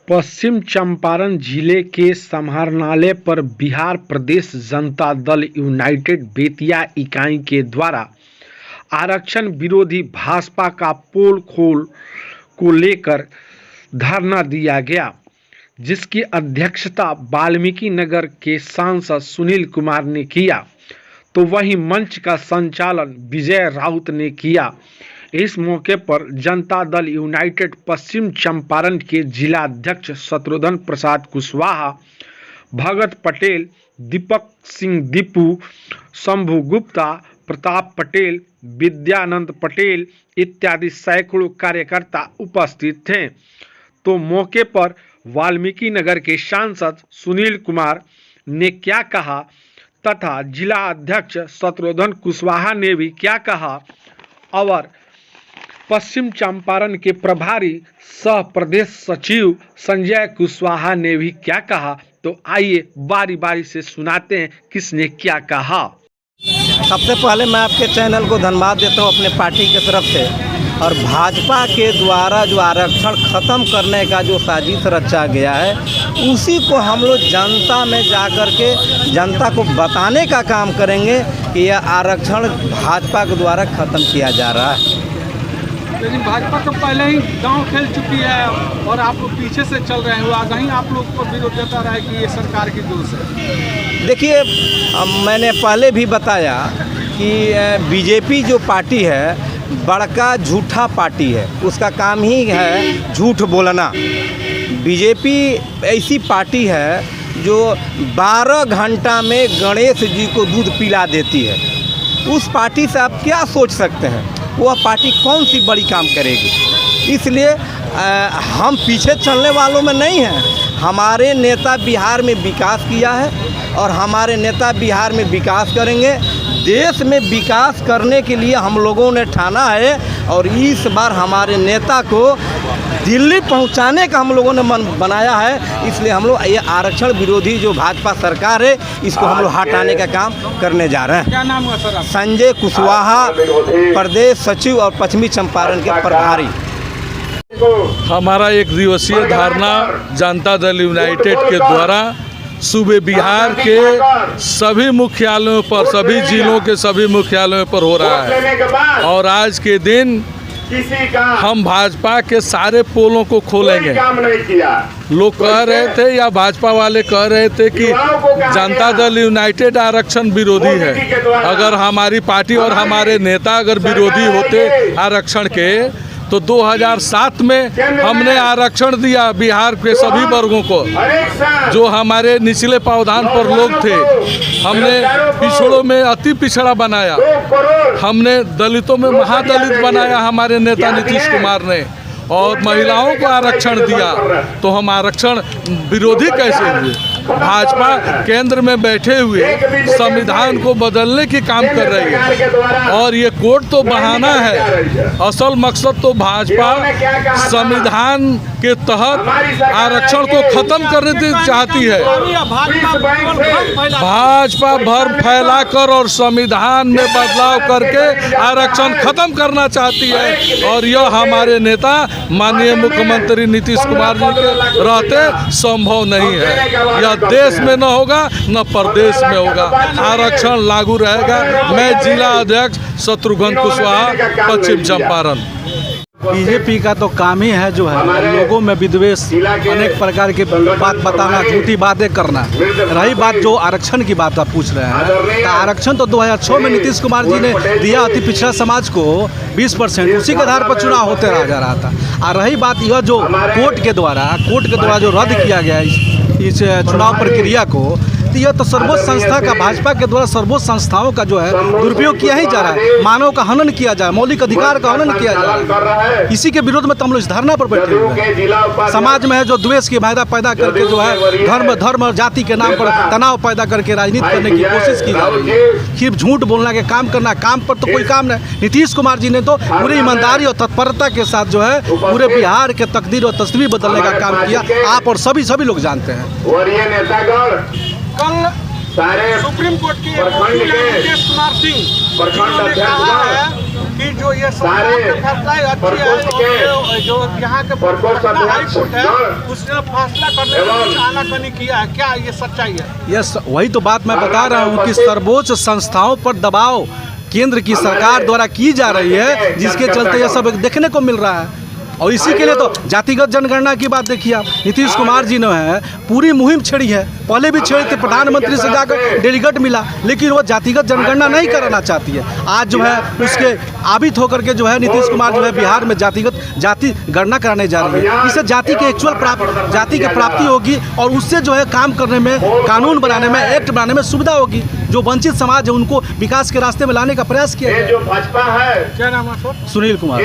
पश्चिम चंपारण जिले के समाहरणालय पर बिहार प्रदेश जनता दल यूनाइटेड बेतिया इकाई के द्वारा आरक्षण विरोधी भाजपा का पोल खोल को लेकर धरना दिया गया, जिसकी अध्यक्षता वाल्मीकि नगर के सांसद सुनील कुमार ने किया, तो वहीं मंच का संचालन विजय राउत ने किया। इस मौके पर जनता दल यूनाइटेड पश्चिम चंपारण के जिला अध्यक्ष शत्रुघ्न प्रसाद कुशवाहा, भगत पटेल, दीपक सिंह दीपू, शंभू गुप्ता, प्रताप पटेल, विद्यानंद पटेल इत्यादि सैकड़ों कार्यकर्ता उपस्थित थे। तो मौके पर वाल्मीकि नगर के सांसद सुनील कुमार ने क्या कहा तथा जिला अध्यक्ष शत्रुघ्न कुशवाहा ने भी क्या कहा और पश्चिम चंपारण के प्रभारी सह प्रदेश सचिव संजय कुशवाहा ने भी क्या कहा, तो आइए बारी बारी से सुनाते हैं किसने क्या कहा। सबसे पहले मैं आपके चैनल को धन्यवाद देता हूं अपने पार्टी की तरफ से, और भाजपा के द्वारा जो आरक्षण ख़त्म करने का जो साजिश रचा गया है उसी को हम लोग जनता में जाकर के जनता को बताने का काम करेंगे कि यह आरक्षण भाजपा के द्वारा ख़त्म किया जा रहा है। लेकिन भाजपा तो पहले ही गांव खेल चुकी है और आप लोग पीछे से चल रहे हैं, आगे ही आप लोग को विरोध देता रहा है कि ये सरकार की दोष है। देखिए, मैंने पहले भी बताया कि बीजेपी जो पार्टी है बड़का झूठा पार्टी है, उसका काम ही है झूठ बोलना। बीजेपी ऐसी पार्टी है जो 12 घंटा में गणेश जी को दूध पिला देती है। उस पार्टी से आप क्या सोच सकते हैं, वह पार्टी कौन सी बड़ी काम करेगी। इसलिए हम पीछे चलने वालों में नहीं हैं। हमारे नेता बिहार में विकास किया है और हमारे नेता बिहार में विकास करेंगे। देश में विकास करने के लिए हम लोगों ने ठाना है और इस बार हमारे नेता को दिल्ली पहुंचाने का हम लोगों ने मन बनाया है। इसलिए हम लोग ये आरक्षण विरोधी जो भाजपा सरकार है इसको हम लोग हटाने का काम करने जा रहे हैं। क्या नाम है सर? संजय कुशवाहा, प्रदेश सचिव और पश्चिमी चंपारण के प्रभारी। हमारा एक दिवसीय धरना जनता दल यूनाइटेड के द्वारा सूबे बिहार के सभी मुख्यालयों पर, सभी जिलों के सभी मुख्यालयों पर हो रहा है और आज के दिन हम भाजपा के सारे पोलों को खोलेंगे। लोग कह रहे थे या भाजपा वाले कह रहे थे कि जनता दल यूनाइटेड आरक्षण विरोधी है। अगर हमारी पार्टी और हमारे नेता अगर विरोधी होते आरक्षण के तो 2007 में हमने आरक्षण दिया बिहार के सभी वर्गों को, जो हमारे निचले पावधान पर लोग थे। हमने पिछड़ों में अति पिछड़ा बनाया, हमने दलितों में महादलित बनाया हमारे नेता नीतीश कुमार ने, और महिलाओं को आरक्षण दिया। तो हम आरक्षण विरोधी कैसे हुए? भाजपा केंद्र में बैठे हुए संविधान को बदलने की काम कर रही है और ये कोर्ट तो बहाना है। असल मकसद तो भाजपा संविधान के तहत आरक्षण को खत्म करने चाहती है। भाजपा भ्रम फैलाकर और संविधान में बदलाव करके आरक्षण खत्म करना चाहती है, और यह हमारे नेता माननीय मुख्यमंत्री नीतीश कुमार जी के रहते संभव नहीं है। यह देश में न होगा न प्रदेश में होगा, आरक्षण लागू रहेगा। मैं जिला अध्यक्ष शत्रुघ्न कुशवाहा, पश्चिम चंपारण। बीजेपी का तो काम ही है जो है लोगों में विद्वेष, अनेक प्रकार के बात बताना, झूठी बातें करना। रही बात जो आरक्षण की बात आप पूछ रहे हैं, तो आरक्षण तो 2006 में नीतीश कुमार जी ने दिया अति पिछड़ा समाज को 20%, उसी के आधार पर चुनाव होते रहा जा रहा था। और रही बात यह जो कोर्ट के द्वारा जो रद्द किया गया इस चुनाव प्रक्रिया को, तो यह तो सर्वोच्च संस्था का, भाजपा के द्वारा सर्वोच्च संस्थाओं का जो है दुरुपयोग किया ही जा रहा है। मानव का हनन किया जा रहा है, मौलिक अधिकार का हनन किया जा रहा है। इसी के विरोध में तो हम लोग इस धरना पर बैठे हुए हैं। समाज में है जो द्वेष की भावना पैदा करके जो है धर्म और जाति के नाम पर तनाव पैदा करके राजनीति करने की कोशिश की जा रही है। सिर्फ झूठ बोलना के काम करना, काम पर तो कोई काम नहीं। नीतीश कुमार जी ने तो पूरी ईमानदारी और तत्परता के साथ जो है पूरे बिहार के तकदीर और तस्वीर बदलने का काम किया। आप और सभी लोग जानते हैं। कल सुप्रीम कोर्ट के नीतीश कुमार सिंह ने कहा है कि जो ये सरकार का फैसला है अच्छी है, और जो यहाँ के हाई कोर्ट है उसने फैसला करने में कुछ आनाकानी किया है, क्या ये सच्चाई है? यस, वही तो बात मैं बता रहा हूँ कि सर्वोच्च संस्थाओं पर दबाव केंद्र की सरकार द्वारा की जा रही है, जिसके चलते यह सब देखने को मिल रहा है। और इसी के लिए तो जातिगत जनगणना की बात देखिए आप, नीतीश कुमार जी ने है पूरी मुहिम छेड़ी है, पहले भी छेड़ी थे, प्रधानमंत्री से जाकर डेलीगेट मिला, लेकिन वो जातिगत जनगणना नहीं कराना चाहती है। आज जो है उसके आबित होकर के जो है नीतीश कुमार जो है बिहार में जाति गणना कराने जा रही है। इससे जाति के जाति की प्राप्ति होगी और उससे जो है काम करने में, कानून बनाने में, एक्ट बनाने में सुविधा होगी। जो वंचित समाज है उनको विकास के रास्ते में लाने का प्रयास किया है। क्या नाम है सर? सुनील कुमार।